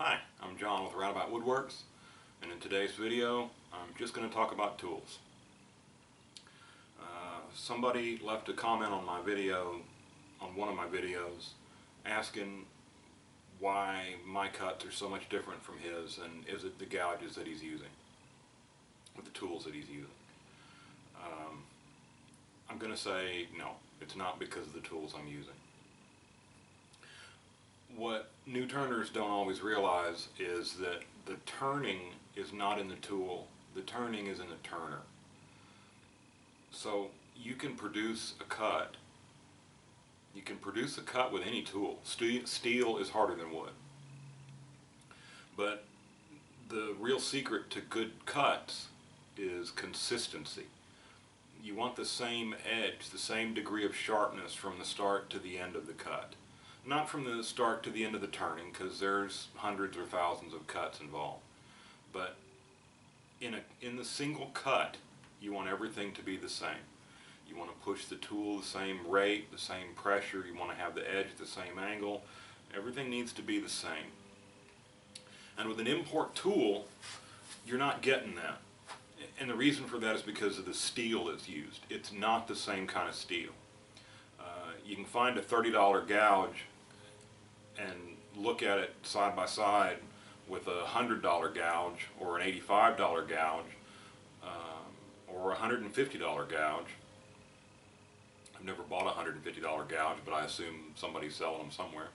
Hi, I'm John with Roundabout Woodworks, and in today's video I'm just going to talk about tools. Somebody left a comment on my video, on one of my videos, asking why my cuts are so much different from his, and is it the gouges that he's using, or the tools that he's using. I'm going to say no, it's not because of the tools I'm using. What new turners don't always realize is that the turning is not in the tool, the turning is in the turner. So you can produce a cut. You can produce a cut with any tool. Steel is harder than wood. But the real secret to good cuts is consistency. You want the same edge, the same degree of sharpness from the start to the end of the cut. Not from the start to the end of the turning, because there's hundreds or thousands of cuts involved. But in the single cut, you want everything to be the same. You want to push the tool the same rate, the same pressure. You want to have the edge the same angle. Everything needs to be the same. And with an import tool, you're not getting that. And the reason for that is because of the steel that's used. It's not the same kind of steel. You can find a $30 gouge and look at it side by side with a $100 gouge or an $85 gouge or a $150 gouge. I've never bought a $150 gouge, but I assume somebody's selling them somewhere.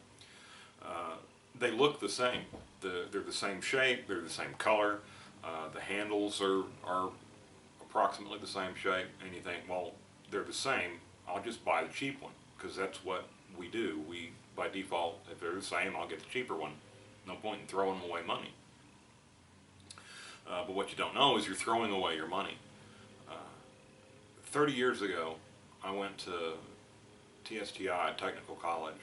They look the same. They're the same shape, they're the same color, the handles are approximately the same shape, and you think, well, they're the same, I'll just buy the cheap one, because that's what we do. We, by default, if they're the same, I'll get the cheaper one. No point in throwing away money. But what you don't know is you're throwing away your money. 30 years ago, I went to TSTI, Technical College,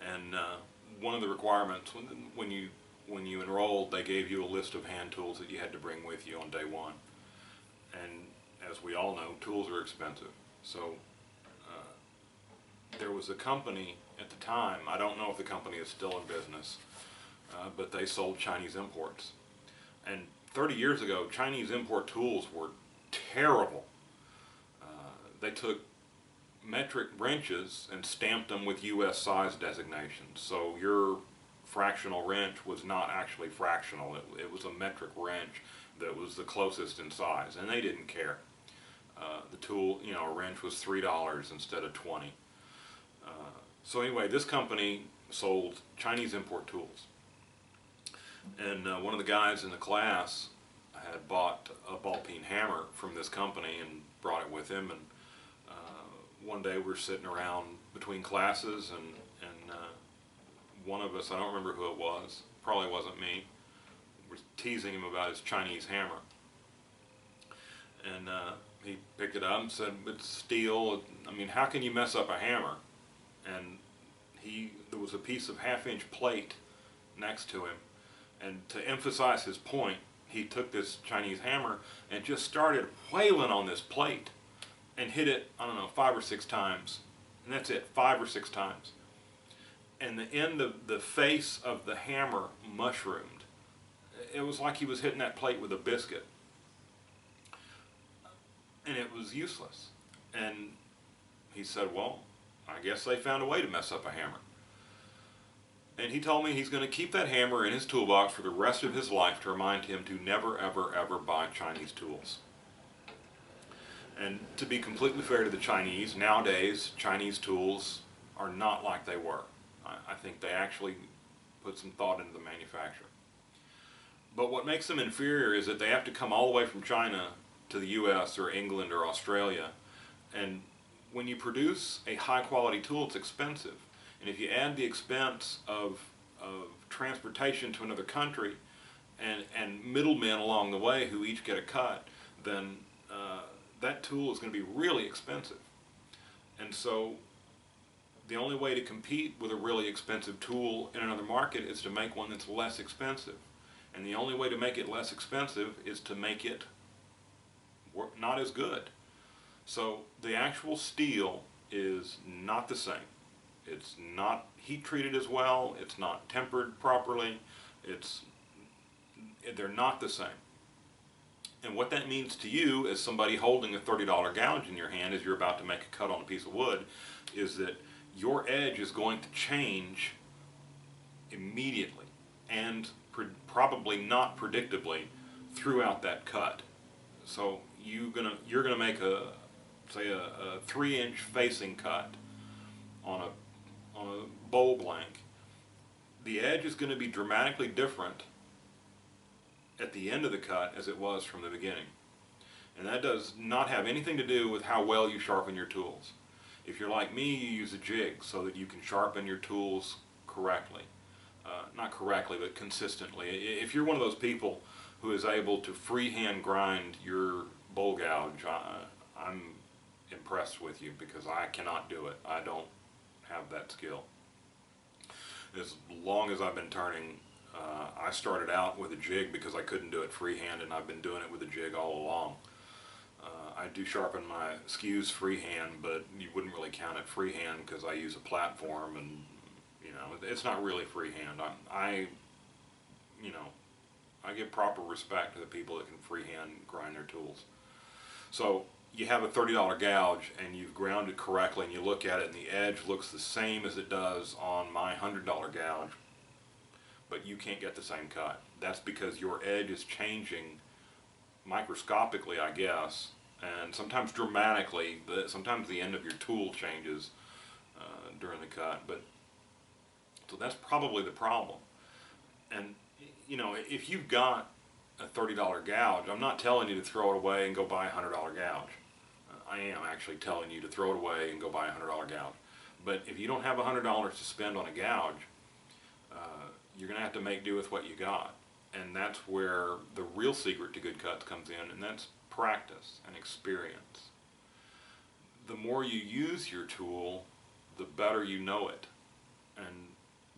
and one of the requirements when you enrolled, they gave you a list of hand tools that you had to bring with you on day one. And as we all know, tools are expensive. So there was a company at the time, I don't know if the company is still in business, but they sold Chinese imports. And 30 years ago, Chinese import tools were terrible. They took metric wrenches and stamped them with US size designations. So your fractional wrench was not actually fractional. It was a metric wrench that was the closest in size, and they didn't care. The tool, you know, a wrench was $3 instead of 20. So anyway, this company sold Chinese import tools. And one of the guys in the class had bought a ball-peen hammer from this company and brought it with him. And one day we're sitting around between classes, and one of us, I don't remember who it was, probably wasn't me, was teasing him about his Chinese hammer. And he picked it up and said, it's steel, I mean, how can you mess up a hammer? And there was a piece of half-inch plate next to him, and to emphasize his point, he took this Chinese hammer and just started wailing on this plate and hit it, I don't know, 5 or 6 times, and that's it, 5 or 6 times. And the end of the face of the hammer mushroomed. It was like he was hitting that plate with a biscuit. And it was useless. And he said, well, I guess they found a way to mess up a hammer. And he told me he's going to keep that hammer in his toolbox for the rest of his life to remind him to never, ever, ever buy Chinese tools. And to be completely fair to the Chinese, nowadays Chinese tools are not like they were. I think they actually put some thought into the manufacture. But what makes them inferior is that they have to come all the way from China to the US or England or Australia. And when you produce a high quality tool, it's expensive. And if you add the expense of transportation to another country and middlemen along the way who each get a cut, then that tool is going to be really expensive. And so the only way to compete with a really expensive tool in another market is to make one that's less expensive. And the only way to make it less expensive is to make it not as good. So the actual steel is not the same. It's not heat treated as well. It's not tempered properly. It's they're not the same. And what that means to you as somebody holding a $30 gouge in your hand as you're about to make a cut on a piece of wood is that your edge is going to change immediately and probably not predictably throughout that cut. So you're gonna make say a 3-inch facing cut on a bowl blank. The edge is going to be dramatically different at the end of the cut as it was from the beginning. And that does not have anything to do with how well you sharpen your tools. If you're like me, you use a jig so that you can sharpen your tools correctly. Not correctly, but consistently. If you're one of those people who is able to freehand grind your bowl gouge, I'm impressed with you, because I cannot do it. I don't have that skill. As long as I've been turning, I started out with a jig because I couldn't do it freehand, and I've been doing it with a jig all along. I do sharpen my skews freehand, but you wouldn't really count it freehand because I use a platform, and you know, it's not really freehand. I give proper respect to the people that can freehand grind their tools. So you have a $30 gouge and you've ground it correctly, and you look at it and the edge looks the same as it does on my $100 gouge, but you can't get the same cut. That's because your edge is changing microscopically, I guess, and sometimes dramatically. Sometimes the end of your tool changes during the cut, but so that's probably the problem. And you know, if you've got a $30 gouge, I'm not telling you to throw it away and go buy a $100 gouge. I am actually telling you to throw it away and go buy a $100 gouge. But if you don't have $100 to spend on a gouge, you're going to have to make do with what you got. And that's where the real secret to good cuts comes in, and that's practice and experience. The more you use your tool, the better you know it. And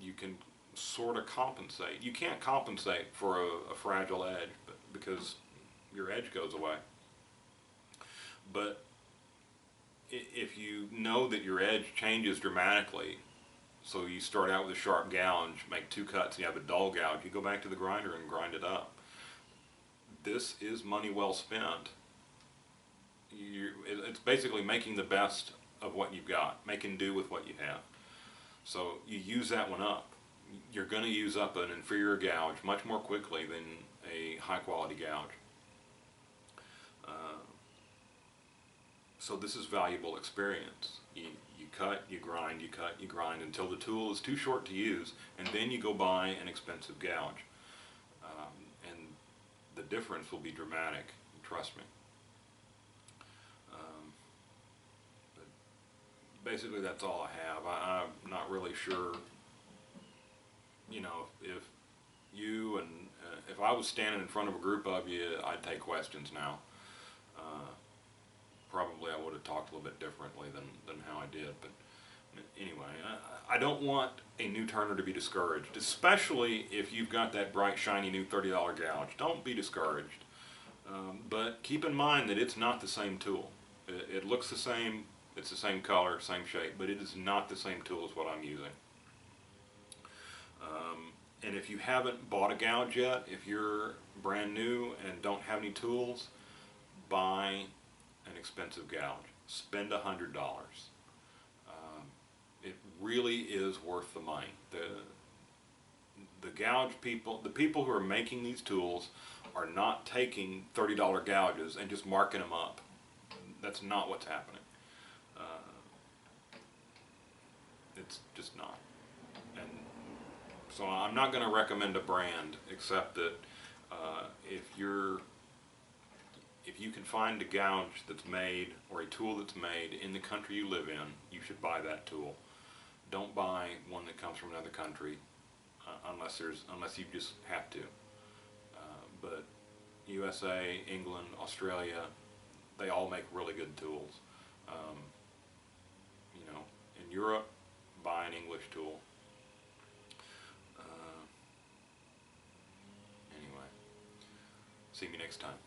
you can sort of compensate. You can't compensate for a fragile edge because your edge goes away. But if you know that your edge changes dramatically, so you start out with a sharp gouge, make 2 cuts, and you have a dull gouge, you go back to the grinder and grind it up. This is money well spent. It's basically making the best of what you've got, making do with what you have. So you use that one up. You're going to use up an inferior gouge much more quickly than a high quality gouge. So this is valuable experience. You cut, you grind, you cut, you grind until the tool is too short to use, and then you go buy an expensive gouge. And the difference will be dramatic, trust me. But basically that's all I have. I'm not really sure, you know, if you and if I was standing in front of a group of you, I'd take questions now. Probably I would have talked a little bit differently than how I did, but anyway, I don't want a new turner to be discouraged, especially if you've got that bright, shiny new $30 gouge. Don't be discouraged, but keep in mind that it's not the same tool. It looks the same, it's the same color, same shape, but it is not the same tool as what I'm using. And if you haven't bought a gouge yet, if you're brand new and don't have any tools, buy an expensive gouge. Spend $100. It really is worth the money. The gouge people, the people who are making these tools, are not taking $30 gouges and just marking them up. That's not what's happening. It's just not. And so I'm not going to recommend a brand, except that if you can find a gouge that's made, or a tool that's made in the country you live in, you should buy that tool. Don't buy one that comes from another country unless you just have to. But USA, England, Australia, they all make really good tools. You know, in Europe, buy an English tool. Anyway, see me next time.